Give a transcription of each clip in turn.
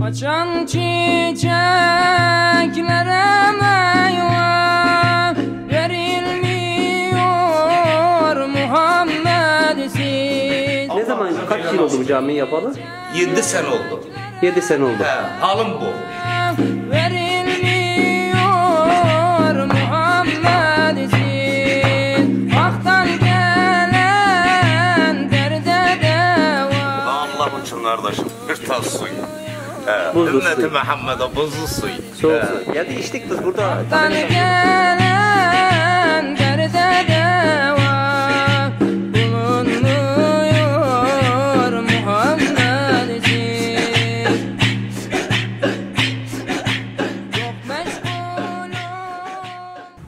Açan çiçeklere meyve verilmiyor Muhammed'siz. Ne zaman, kaç yıl oldu bu camiyi yapalı? 7 sene oldu. 7 sene oldu. Halim bu. Verilmiyor Muhammed'siz. Hak'tan gelen derde deva. Allah için kardeşim bir tas suyu. Buzlu Ümmeti suyu. Muhammed'e buzlu suyu. Soğuk su. Ya içtik biz burada. Hak'tan gelen derde deva. Bulunmuyor Muhammed'siz. Çok meşgulüm.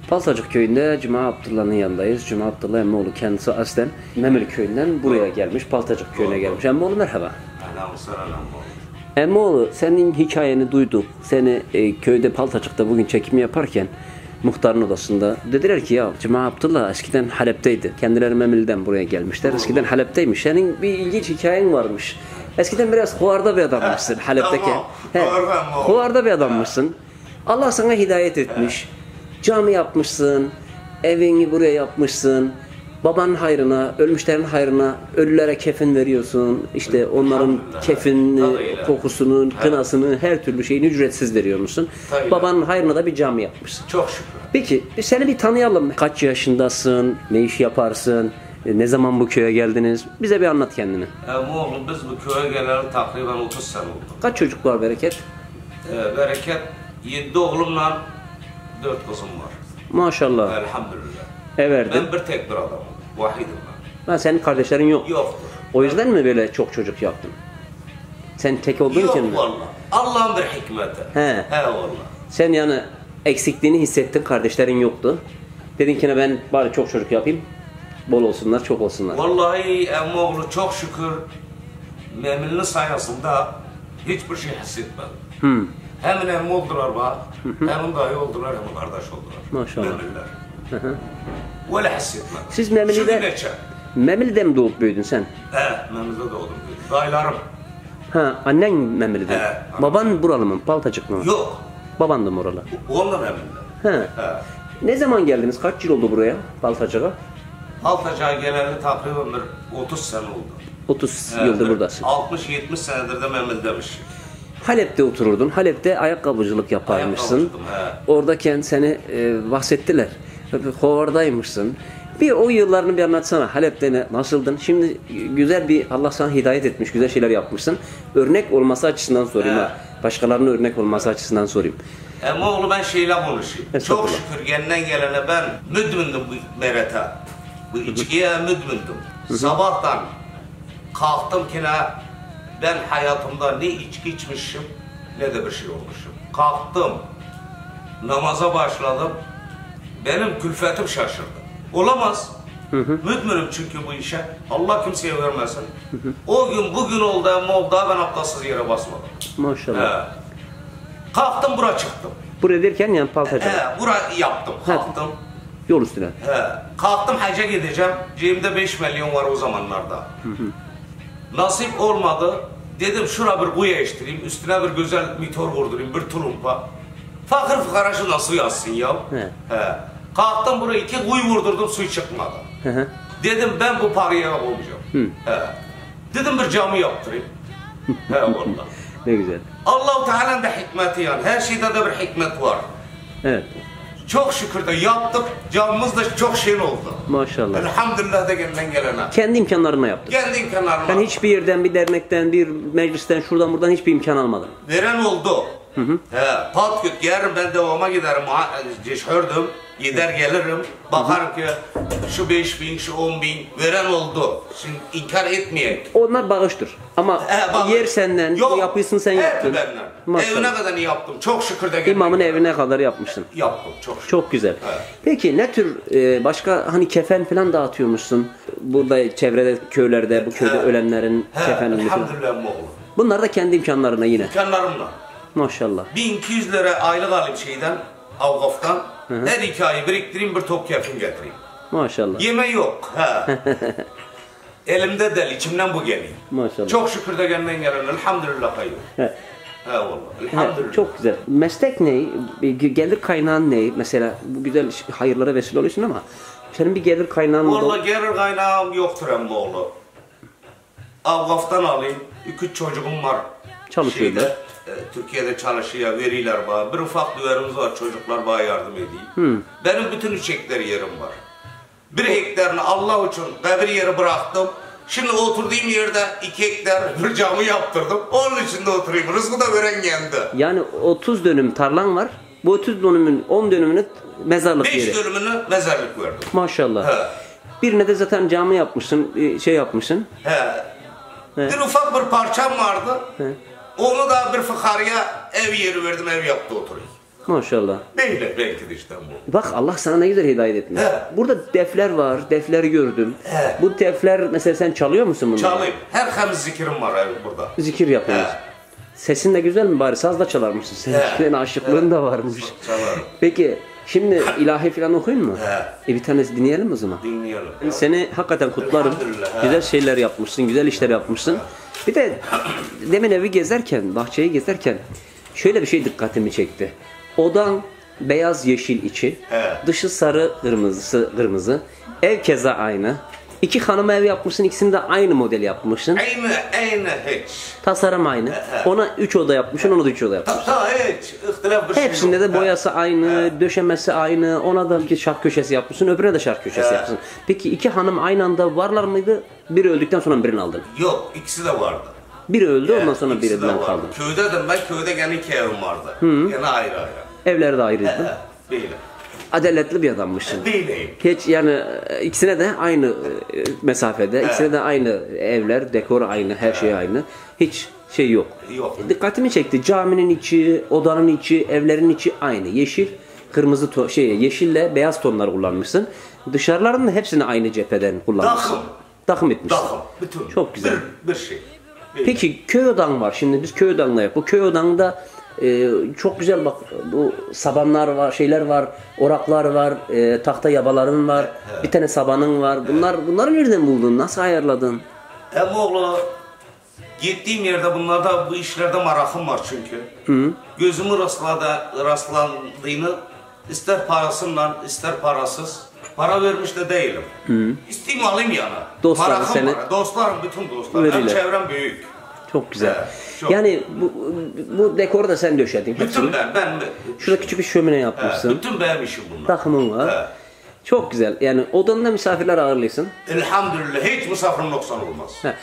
Paltacık köyünde Cuma Abdullah'ın yanındayız. Cuma Abdullah emmoğlu kendisi aslen Memeli köyünden buraya gelmiş. Paltacık köyüne gelmiş. Emmoğlu merhaba. Emmoğlu senin hikayeni duyduk. Seni köyde Paltacık'ta bugün çekimi yaparken muhtarın odasında dediler ki ya Cuma Abdullah eskiden Halep'teydi. Kendileri Memeli'den buraya gelmişler. Eskiden Halep'teymiş. Senin bir ilginç hikayen varmış. Eskiden biraz huvarda bir adammışsın Halep'teki. Huvarda bir adammışsın. Allah sana hidayet etmiş. Cami yapmışsın. Evini buraya yapmışsın. Babanın hayrına, ölmüşlerin hayrına ölülere kefin veriyorsun. İşte onların kefini, kokusunu, kınasını, her türlü şeyini ücretsiz veriyor musun? Babanın hayrına da bir cami yapmışsın. Çok şükür. Peki seni bir tanıyalım. Kaç yaşındasın? Ne iş yaparsın? Ne zaman bu köye geldiniz? Bize bir anlat kendini. Oğlum biz bu köye geleli takriben 30 sene oldu. Kaç çocuk var Bereket? Bereket 7 oğlumla 4 kızım var. Maşallah. Elhamdülillah. Everdim. Ben bir tek bir adamım. Vahidim ben. Senin kardeşlerin yok. Yoktur. O yüzden mi böyle çok çocuk yaptın? Sen tek olduğun için mi? Yok valla. Allah'ın bir hikmeti. He. Valla. Sen yani eksikliğini hissettin, kardeşlerin yoktu. Dedin ki ben bari çok çocuk yapayım. Bol olsunlar, çok olsunlar. Vallahi emmoğlu çok şükür Memeli'nin sayesinde hiçbir şey hissetmedim. Hem emmi oldular bana, hem dayı oldular, hem kardeş oldular. Maşallah. Memeliler. Öyle hissetmedim. Siz Memeli'de, Memeli'de mi doğup büyüdün sen? Memeli'de doğdum. Dayılarım. Annen Memeli'de. He. Baban buralı mı? Paltacık mı? Yok. Baban da mı oralı? Onlar Memeli'de. Ne zaman geldiniz? Kaç yıl oldu buraya? Paltacık'a? Paltacık'a geleli takriben bir 30 sene oldu. 30 yıldır buradasın. 60-70 senedir de Memeli'demiş. Halep'te otururdun. Halep'te ayakkabıcılık yaparmışsın. Oradayken seni bahsettiler. Hovardaymışsın. Bir o yıllarını bir anlatsana. Halep'te nasıldın? Şimdi güzel bir Allah sana hidayet etmiş, güzel şeyler yapmışsın. Örnek olması açısından sorayım ha. Başkalarının örnek olması açısından sorayım. Ama oğlu ben şeyle konuşayım. Çok şükür kendinden gelene ben müdmündüm bu merete. Bu içkiye müdmündüm. Sabahtan kalktım ki ben hayatımda ne içki içmişim ne de bir şey olmuşum. Kalktım, namaza başladım. Benim külfetim şaşırdı. Olamaz. Müdmünüm çünkü bu işe. Allah kimseye vermesin. O gün bugün oldu ama oldu ben abdestsiz yere basmadım. Maşallah. Kalktım bura çıktım. Buraya derken yani Paltacık. Bura yaptım. Kalktım. Yol üstüne. Kalktım hacca gideceğim. Cebimde 5 milyon var o zamanlarda. Nasip olmadı. Dedim şura bir kuyu eştireyim. Üstüne bir güzel motor vurdurayım. Bir tulumpa. Fakir fukaraşı nasıl yazsın ya? Kalktım buraya 2 kuyu vurdurdum su çıkmadı. Dedim ben bu parayı olmayacağım. Dedim bir cami yaptırayım. Vallahi. Ne güzel. Allah-u Teala'nın da hikmeti yani. Her şeyde de bir hikmet var. Evet. Çok şükür de yaptık. Camımız da çok şen oldu. Maşallah. Elhamdülillah da kendinden gelene. Kendi imkanlarına yaptın. Kendi imkanlarına. Ben hiçbir yerden, bir dernekten, bir meclisten, şuradan buradan hiçbir imkan almadım. Veren oldu. Patküt yarın ben devama giderim. Şördüm. Gider gelirim. Bakarım ki şu 5.000, şu 10.000 veren oldu. Şimdi inkar etmeyek. Onlar bağıştır. Ama yer senden, yapıyorsun sen yaptın. Evine kadar yaptım. Çok şükür de. İmamın evine kadar yapmışsın. Yaptım çok şükür. Çok güzel. Peki ne tür başka hani kefen falan dağıtıyormuşsun? Burada çevrede köylerde bu köyde ölenlerin kefenini. Elhamdülillah oğlum. Bunlar da kendi imkanlarına yine. İmkanlarımla. Maşallah. 1200 lira aylık alayım şeyden, Avgaf'tan. Her 2 ayı biriktireyim bir top kefin getireyim. Maşallah. Yeme yok. Elimde del, içimden bu geliyor. Maşallah. Çok şükür de kendinden gelen, elhamdülillah hayır. Eyvallah. Evet, Elhamdülillah. çok güzel. Meslek ne? Gelir kaynağın ne? Mesela bu güzel hayırlara vesile oluyorsun ama senin bir gelir kaynağın Valla gelir kaynağım yoktur emmoğlu. Avgaf'tan alayım. 2 çocuğum var. Çalışıyorlar. Türkiye'de çalışıyor, veriler bana. Bir ufak düverimiz var, çocuklar bana yardım edeyim. Benim bütün 3 hektar yerim var. 1 hektarını Allah için kabir yeri bıraktım. Şimdi oturduğum yerde 2 hektar bir camı yaptırdım. Onun içinde oturayım. Rızkı da veren kendi. Yani 30 dönüm tarlan var. Bu 30 dönümün 10 dönümünü mezarlık yeri. 5 dönümünü mezarlık verdim. Maşallah. He. Birine de zaten cami yapmışsın, şey yapmışsın. He. Bir ufak bir parçam vardı. He. Onu da bir fıkarıya ev yeri verdim, ev yaptı oturayım. Maşallah. Böyle belki de işte bu. Bak Allah sana ne güzel hidayet etmiş. He. Burada defler var, defleri gördüm. He. Bu defler mesela sen çalıyor musun bunları? Çalayım. Her hem zikrim var ev burada. Zikir yapıyoruz. He. Sesin de güzel mi bari? Saz da çalarmışsın. Senin aşıklığın da varmış. Çalarım. Peki şimdi ilahi falan okuyun mu? He. Bir tanesi dinleyelim o zaman. Dinleyelim. Seni hakikaten kutlarım. Elhamdülillah, he. Güzel şeyler yapmışsın, güzel işler yapmışsın. Bir de demin evi gezerken, bahçeyi gezerken şöyle bir şey dikkatimi çekti. Odan beyaz yeşil içi, He. dışı sarı kırmızı. Ev keza aynı. 2 hanıma ev yapmışsın, ikisini de aynı model yapmışsın. Aynı hiç. Tasarım aynı. Ona 3 oda yapmışsın, ona da 3 oda yapmışsın. Ta hiç. İhtilaf bir şey Hepsinde yok. de boyası aynı, döşemesi aynı. Ona da bir şark köşesi yapmışsın, öbürüne de şark köşesi yapmışsın. Peki 2 hanım aynı anda varlar mıydı? Biri öldükten sonra birini aldın. Yok, ikisi de vardı. Biri öldü, ondan sonra İkisi de birinden vardı. kaldın. Köydedim ben, köyde gene 2 evim vardı. Gene ayrı ayrı. Evleri de ayrıydı. Böyle. Adaletli bir adammışsın. Değilim. Hiç yani ikisine de aynı mesafede, ikisine de aynı evler, dekor aynı, her şey aynı. Hiç şey yok. Yok. Dikkatimi çekti. Caminin içi, odanın içi, evlerin içi aynı. Yeşil, kırmızı yeşille beyaz tonlar kullanmışsın. Dışarılarının da hepsini aynı cepheden kullanmışsın. Takım etmişsin. Takım. Bütün. Çok güzel. Bir şey. Peki köy odan var. Şimdi biz köy odanla yap. Bu köy odanda çok güzel bak bu sabanlar var, şeyler var, oraklar var, tahta yabaların var, bir tane sabanın var. Bunları nereden buldun? Nasıl ayarladın? Oğlu gittiğim yerde bunlarda bu işlerde merakım var çünkü. Gözümü rastlandığını ister parasıyla ister parasız para vermiş de değilim. İsteyim alayım yana. Dostların Merakım seni var. Dostlarım, bütün dostlarım. Hem verirler. çevrem büyük. Çok güzel. Çok. Yani bu dekoru da sen döşedin. hepsini. Bütün ben. Şurada küçük bir şömine yapmışsın. Bütün benim işim bunlar. Takımın var. He. Çok güzel. Yani odanda misafirler ağırlıyorsun. Elhamdülillah hiç misafirim noksan olmaz. He.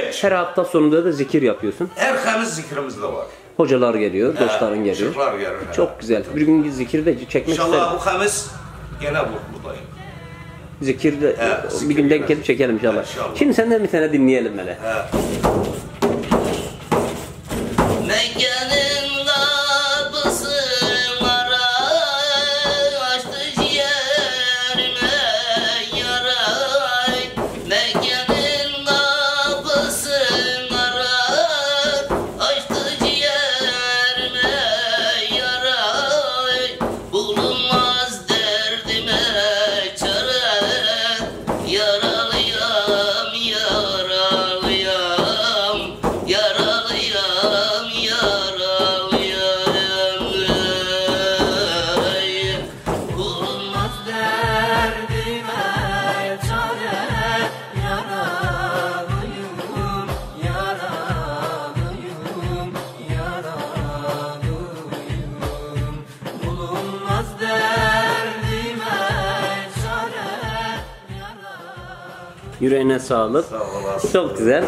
Hiç. Her hafta sonunda da zikir yapıyorsun. Erkemiz zikrimiz de var. Hocalar geliyor, dostların geliyor. Çocuklar gelir. Çok güzel. Bir gün zikir de çekmek isterim. İnşallah bu hemiz gene buradayım. Zikirde He, bir gün denk zikir gelip çekelim inşallah. İnşallah. Şimdi senden bir tane dinleyelim hele. Mekke'nin kapısı açtı ciğerime yaray. Mekke'nin kapısı açtı ciğerime yaray. Bulunmaz derdime çare, yaralıyam yaralıyam, yaralıyam yaralıyam. Bulunmaz derdime çare, yaralıyım yaralıyım yaralıyım. Bulunmaz derdime çare, Yüreğine sağlık. Sağ olasın. Çok güzel.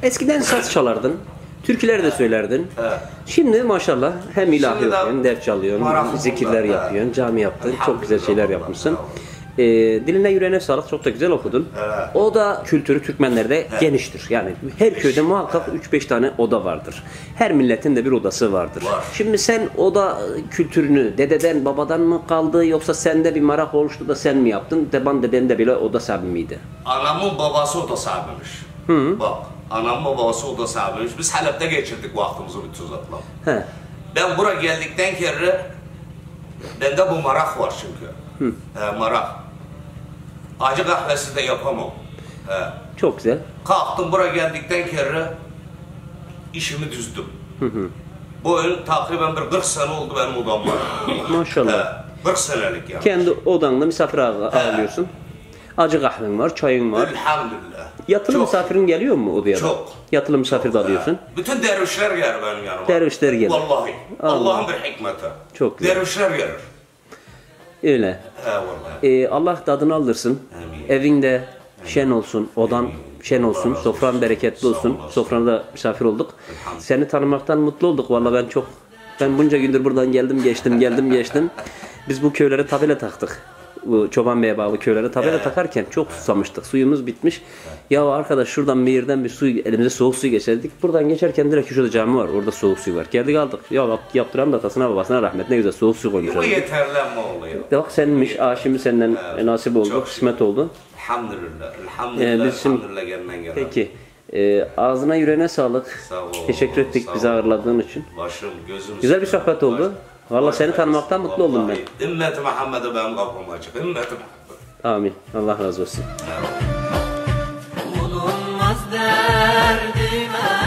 Eskiden saz çalardın. Türküler de söylerdin. Evet. Şimdi maşallah hem ilahi Şimdi de okuyorsun, ders çalıyorsun, merakım zikirler bunlar, yapıyorsun, cami yaptın. Çok güzel şeyler Elhamdülillah, yapmışsın. Diline yüreğine sağlık. Çok da güzel okudun. Evet. O da kültürü Türkmenlerde geniştir. Yani her köyde muhakkak 3-5 tane oda vardır. Her milletin de bir odası vardır. Var. Şimdi sen oda kültürünü dededen babadan mı kaldı yoksa sende bir merak oluştu da sen mi yaptın? Deban deden de bile oda sahibi miydi? Anamın babası o da sahibiymiş. Bak, anamın babası o da sahibiymiş. Biz Halep'te geçirdik vaktimizi bütün zatla. He. Ben buraya geldikten kere bende bu merak var çünkü. Merak. Acı kahvesi de yapamam. Çok güzel. Kalktım buraya geldikten kere işimi düzdüm. Bu oyun takriben bir 40 sene oldu benim odam var. Maşallah. 40 senelik yani. Kendi odanda misafir ağırlıyorsun. Acı kahven var, çayın var. Elhamdülillah. Yatılı misafirin geliyor mu odaya da? Çok. Yatılı misafir de alıyorsun. Bütün dervişler gelir benim yanıma. Dervişler gelir. Vallahi. Allah. Allah'ın bir hikmeti. Çok güzel. Dervişler gelir. Öyle. He vallahi. Allah tadını aldırsın. Amin. Evinde şen olsun, odan şen olsun, Allah razı sofran olsun. bereketli Sağ olsun. olasın. Sofranda misafir olduk. Elhamdülillah. Seni tanımaktan mutlu olduk. Vallahi ben bunca gündür buradan geldim geçtim. Biz bu köylere tabela taktık. Bu Çoban Bey'e bağlı köylere tabela takarken çok susamıştık. Suyumuz bitmiş. Ya arkadaş şuradan bir yerden bir su, elimize soğuk su geçirdik. Buradan geçerken direkt şurada cami var. Orada soğuk su var. Geldik aldık. Ya bak yaptıran da atasına babasına rahmet. Ne güzel soğuk su koymuşlar. Bu yeterlenme oluyor. Bak seninmiş. Şimdi senden nasip oldu. Çok Kısmet oldu. Elhamdülillah. Elhamdülillah. Biz şimdi- Elhamdülillah gelinden gelen. Peki. Ağzına yüreğine sağlık. Sağ ol, Teşekkür ettik sağ bizi ol. ağırladığın için. Başım, gözüm. Güzel bir sohbet oldu. Vallahi seni tanımaktan mutlu oldum ben. Ümmeti Muhammed'e benim kapım açık. Ümmeti Muhammed. Amin. Allah razı olsun. Bulunmaz derdime